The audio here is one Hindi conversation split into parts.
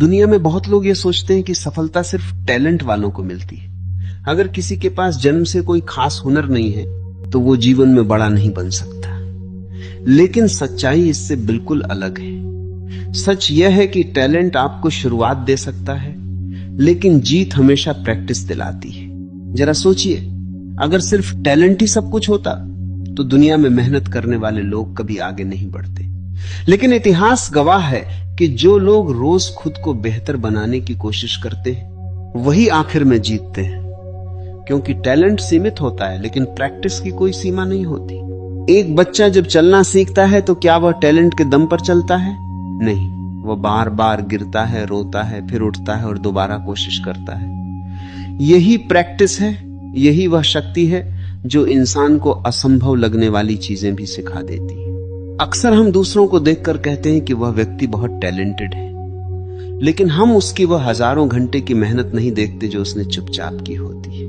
दुनिया में बहुत लोग ये सोचते हैं कि सफलता सिर्फ टैलेंट वालों को मिलती है। अगर किसी के पास जन्म से कोई खास हुनर नहीं है तो वो जीवन में बड़ा नहीं बन सकता। लेकिन सच्चाई इससे बिल्कुल अलग है। सच यह है कि टैलेंट आपको शुरुआत दे सकता है, लेकिन जीत हमेशा प्रैक्टिस दिलाती है। जरा सोचिए, अगर सिर्फ टैलेंट ही सब कुछ होता तो दुनिया में मेहनत करने वाले लोग कभी आगे नहीं बढ़ते। लेकिन इतिहास गवाह है कि जो लोग रोज खुद को बेहतर बनाने की कोशिश करते हैं वही आखिर में जीतते हैं। क्योंकि टैलेंट सीमित होता है, लेकिन प्रैक्टिस की कोई सीमा नहीं होती। एक बच्चा जब चलना सीखता है तो क्या वह टैलेंट के दम पर चलता है? नहीं, वह बार बार गिरता है, रोता है, फिर उठता है और दोबारा कोशिश करता है। यही प्रैक्टिस है, यही वह शक्ति है जो इंसान को असंभव लगने वाली चीजें भी सिखा देती है। अक्सर हम दूसरों को देखकर कहते हैं कि वह व्यक्ति बहुत टैलेंटेड है, लेकिन हम उसकी वह हजारों घंटे की मेहनत नहीं देखते जो उसने चुपचाप की होती है।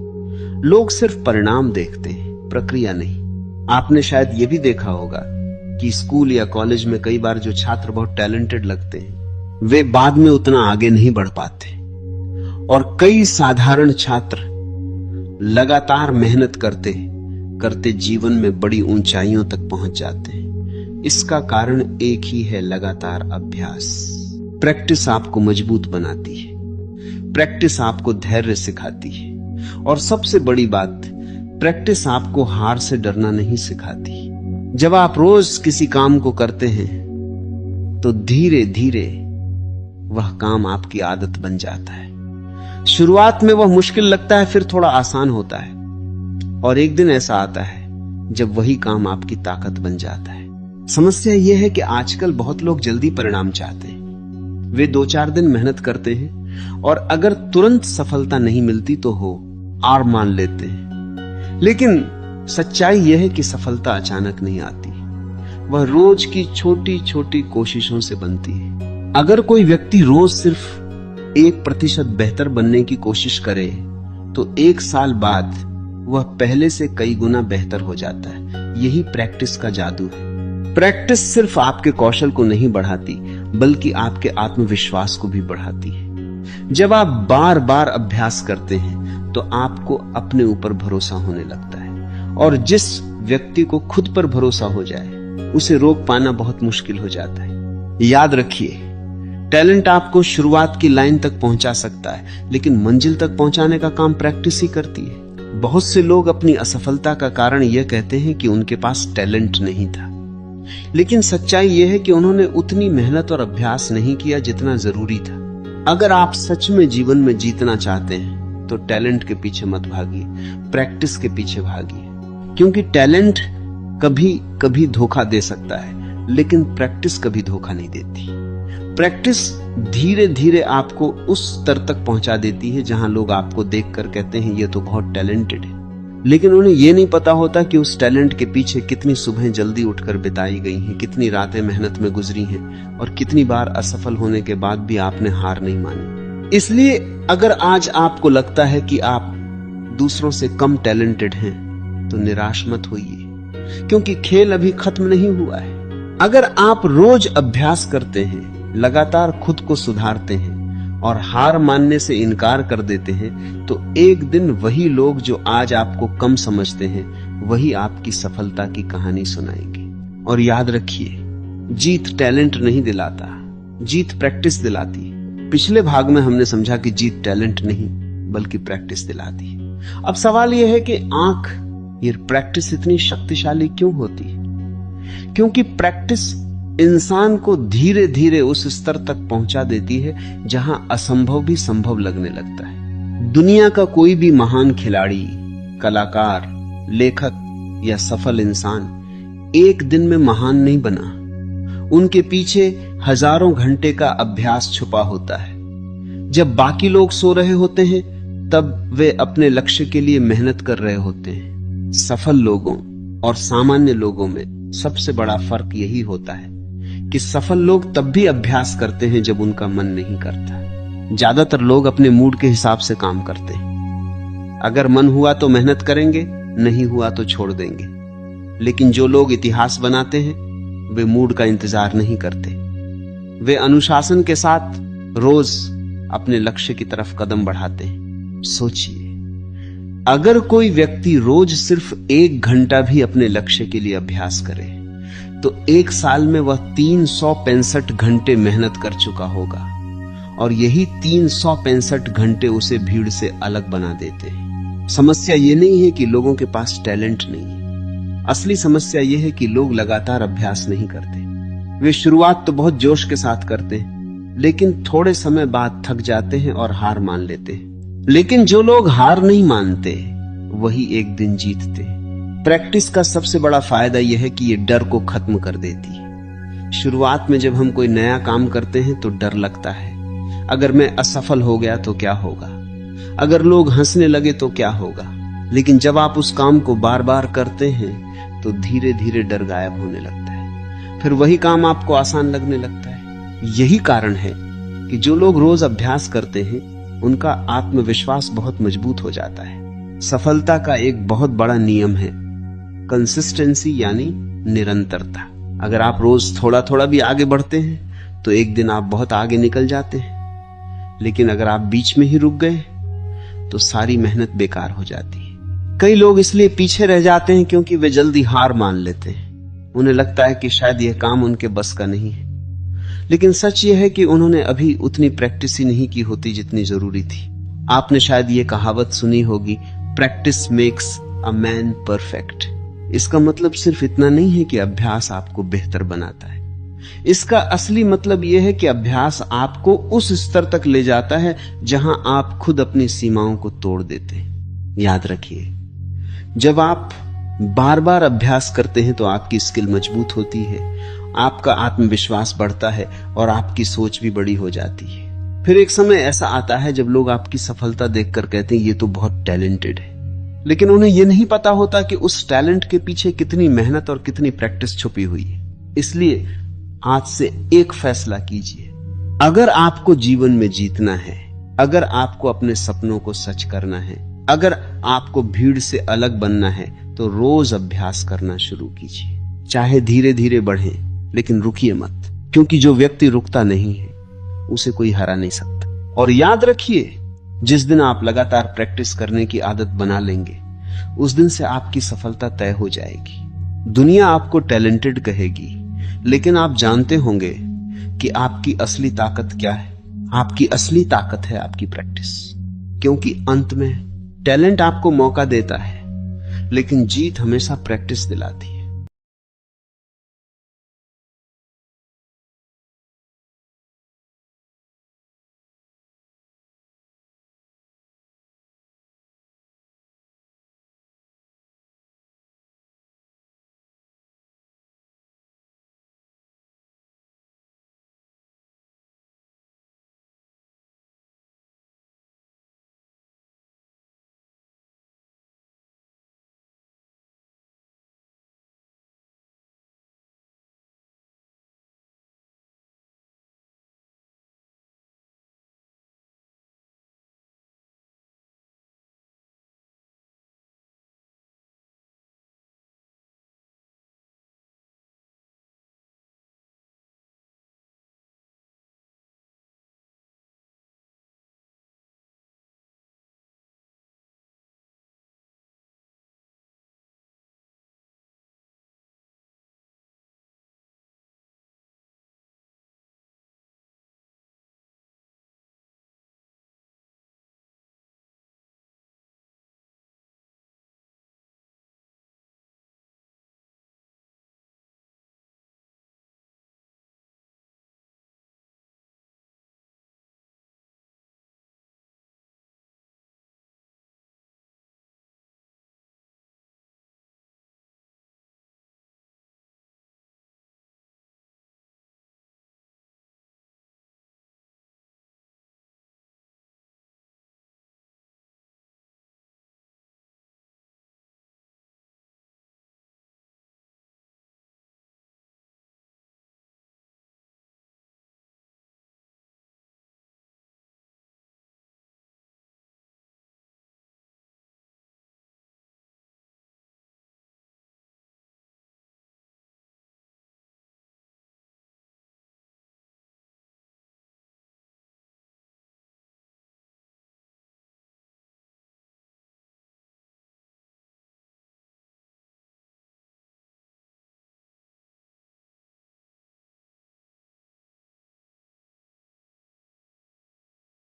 लोग सिर्फ परिणाम देखते हैं, प्रक्रिया नहीं। आपने शायद यह भी देखा होगा कि स्कूल या कॉलेज में कई बार जो छात्र बहुत टैलेंटेड लगते हैं वे बाद में उतना आगे नहीं बढ़ पाते, और कई साधारण छात्र लगातार मेहनत करते करते जीवन में बड़ी ऊंचाइयों तक पहुंच जाते हैं। इसका कारण एक ही है, लगातार अभ्यास। प्रैक्टिस आपको मजबूत बनाती है, प्रैक्टिस आपको धैर्य सिखाती है, और सबसे बड़ी बात, प्रैक्टिस आपको हार से डरना नहीं सिखाती। जब आप रोज किसी काम को करते हैं तो धीरे धीरे वह काम आपकी आदत बन जाता है। शुरुआत में वह मुश्किल लगता है, फिर थोड़ा आसान होता है, और एक दिन ऐसा आता है जब वही काम आपकी ताकत बन जाता है। समस्या यह है कि आजकल बहुत लोग जल्दी परिणाम चाहते हैं। वे 2-4 दिन मेहनत करते हैं और अगर तुरंत सफलता नहीं मिलती तो हार मान लेते हैं। लेकिन सच्चाई यह है कि सफलता अचानक नहीं आती, वह रोज की छोटी छोटी कोशिशों से बनती है। अगर कोई व्यक्ति रोज सिर्फ 1% बेहतर बनने की कोशिश करे तो 1 साल बाद वह पहले से कई गुना बेहतर हो जाता है। यही प्रैक्टिस का जादू है। प्रैक्टिस सिर्फ आपके कौशल को नहीं बढ़ाती, बल्कि आपके आत्मविश्वास को भी बढ़ाती है। जब आप बार बार अभ्यास करते हैं तो आपको अपने ऊपर भरोसा होने लगता है, और जिस व्यक्ति को खुद पर भरोसा हो जाए उसे रोक पाना बहुत मुश्किल हो जाता है। याद रखिए, टैलेंट आपको शुरुआत की लाइन तक पहुंचा सकता है, लेकिन मंजिल तक पहुंचाने का काम प्रैक्टिस ही करती है। बहुत से लोग अपनी असफलता का कारण यह कहते हैं कि उनके पास टैलेंट नहीं था, लेकिन सच्चाई यह है कि उन्होंने उतनी मेहनत और अभ्यास नहीं किया जितना जरूरी था। अगर आप सच में जीवन में जीतना चाहते हैं तो टैलेंट के पीछे मत भागिए, प्रैक्टिस के पीछे भागिए। क्योंकि टैलेंट कभी कभी धोखा दे सकता है, लेकिन प्रैक्टिस कभी धोखा नहीं देती। प्रैक्टिस धीरे धीरे आपको उस स्तर तक पहुंचा देती है जहां लोग आपको देखकर कहते हैं ये तो बहुत टैलेंटेड है, लेकिन उन्हें यह नहीं पता होता कि उस टैलेंट के पीछे कितनी सुबह जल्दी उठकर बिताई गई हैं, कितनी रातें मेहनत में गुजरी हैं, और कितनी बार असफल होने के बाद भी आपने हार नहीं मानी। इसलिए अगर आज आपको लगता है कि आप दूसरों से कम टैलेंटेड हैं तो निराश मत होइए, क्योंकि खेल अभी खत्म नहीं हुआ है। अगर आप रोज अभ्यास करते हैं, लगातार खुद को सुधारते हैं और हार मानने से इनकार कर देते हैं तो एक दिन वही लोग जो आज आपको कम समझते हैं वही आपकी सफलता की कहानी सुनाएंगे। और याद रखिए, जीत टैलेंट नहीं दिलाता, जीत प्रैक्टिस दिलाती है। पिछले भाग में हमने समझा कि जीत टैलेंट नहीं बल्कि प्रैक्टिस दिलाती है। अब सवाल यह है कि ये प्रैक्टिस इतनी शक्तिशाली क्यों होती है? क्योंकि प्रैक्टिस इंसान को धीरे धीरे उस स्तर तक पहुंचा देती है जहां असंभव भी संभव लगने लगता है। दुनिया का कोई भी महान खिलाड़ी, कलाकार, लेखक या सफल इंसान एक दिन में महान नहीं बना। उनके पीछे हजारों घंटे का अभ्यास छुपा होता है। जब बाकी लोग सो रहे होते हैं तब वे अपने लक्ष्य के लिए मेहनत कर रहे होते हैं। सफल लोगों और सामान्य लोगों में सबसे बड़ा फर्क यही होता है कि सफल लोग तब भी अभ्यास करते हैं जब उनका मन नहीं करता। ज्यादातर लोग अपने मूड के हिसाब से काम करते हैं। अगर मन हुआ तो मेहनत करेंगे, नहीं हुआ तो छोड़ देंगे। लेकिन जो लोग इतिहास बनाते हैं वे मूड का इंतजार नहीं करते। वे अनुशासन के साथ रोज अपने लक्ष्य की तरफ कदम बढ़ाते हैं। सोचिए, अगर कोई व्यक्ति रोज सिर्फ 1 घंटा भी अपने लक्ष्य के लिए अभ्यास करे तो 1 साल में वह 365 घंटे मेहनत कर चुका होगा, और यही 365 घंटे उसे भीड़ से अलग बना देते हैं। समस्या यह नहीं है कि लोगों के पास टैलेंट नहीं है, असली समस्या यह है कि लोग लगातार अभ्यास नहीं करते। वे शुरुआत तो बहुत जोश के साथ करते हैं, लेकिन थोड़े समय बाद थक जाते हैं और हार मान लेते हैं। लेकिन जो लोग हार नहीं मानते वही एक दिन जीतते। प्रैक्टिस का सबसे बड़ा फायदा यह है कि ये डर को खत्म कर देती है। शुरुआत में जब हम कोई नया काम करते हैं तो डर लगता है, अगर मैं असफल हो गया तो क्या होगा, अगर लोग हंसने लगे तो क्या होगा। लेकिन जब आप उस काम को बार बार करते हैं तो धीरे धीरे डर गायब होने लगता है, फिर वही काम आपको आसान लगने लगता है। यही कारण है कि जो लोग रोज अभ्यास करते हैं उनका आत्मविश्वास बहुत मजबूत हो जाता है। सफलता का एक बहुत बड़ा नियम है कंसिस्टेंसी, यानी निरंतरता। अगर आप रोज थोड़ा थोड़ा भी आगे बढ़ते हैं तो एक दिन आप बहुत आगे निकल जाते हैं, लेकिन अगर आप बीच में ही रुक गए तो सारी मेहनत बेकार हो जाती है। कई लोग इसलिए पीछे रह जाते हैं क्योंकि वे जल्दी हार मान लेते हैं। उन्हें लगता है कि शायद यह काम उनके बस का नहीं है, लेकिन सच यह है कि उन्होंने अभी उतनी प्रैक्टिस ही नहीं की होती जितनी जरूरी थी। आपने शायद ये कहावत सुनी होगी, practice makes a man perfect. इसका मतलब सिर्फ इतना नहीं है कि अभ्यास आपको बेहतर बनाता है। इसका असली मतलब यह है कि अभ्यास आपको उस स्तर तक ले जाता है जहां आप खुद अपनी सीमाओं को तोड़ देते हैं। याद रखिए, जब आप बार बार अभ्यास करते हैं तो आपकी स्किल मजबूत होती है, आपका आत्मविश्वास बढ़ता है और आपकी सोच भी बड़ी हो जाती है। फिर एक समय ऐसा आता है जब लोग आपकी सफलता देखकर कहते हैं ये तो बहुत टैलेंटेड है, लेकिन उन्हें यह नहीं पता होता कि उस टैलेंट के पीछे कितनी मेहनत और कितनी प्रैक्टिस छुपी हुई है। इसलिए आज से एक फैसला कीजिए, अगर आपको जीवन में जीतना है, अगर आपको अपने सपनों को सच करना है, अगर आपको भीड़ से अलग बनना है तो रोज अभ्यास करना शुरू कीजिए। चाहे धीरे धीरे बढ़े, लेकिन रुकिए मत, क्योंकि जो व्यक्ति रुकता नहीं है उसे कोई हरा नहीं सकता। और याद रखिए, जिस दिन आप लगातार प्रैक्टिस करने की आदत बना लेंगे उस दिन से आपकी सफलता तय हो जाएगी। दुनिया आपको टैलेंटेड कहेगी, लेकिन आप जानते होंगे कि आपकी असली ताकत क्या है। आपकी असली ताकत है आपकी प्रैक्टिस, क्योंकि अंत में टैलेंट आपको मौका देता है, लेकिन जीत हमेशा प्रैक्टिस दिलाती है।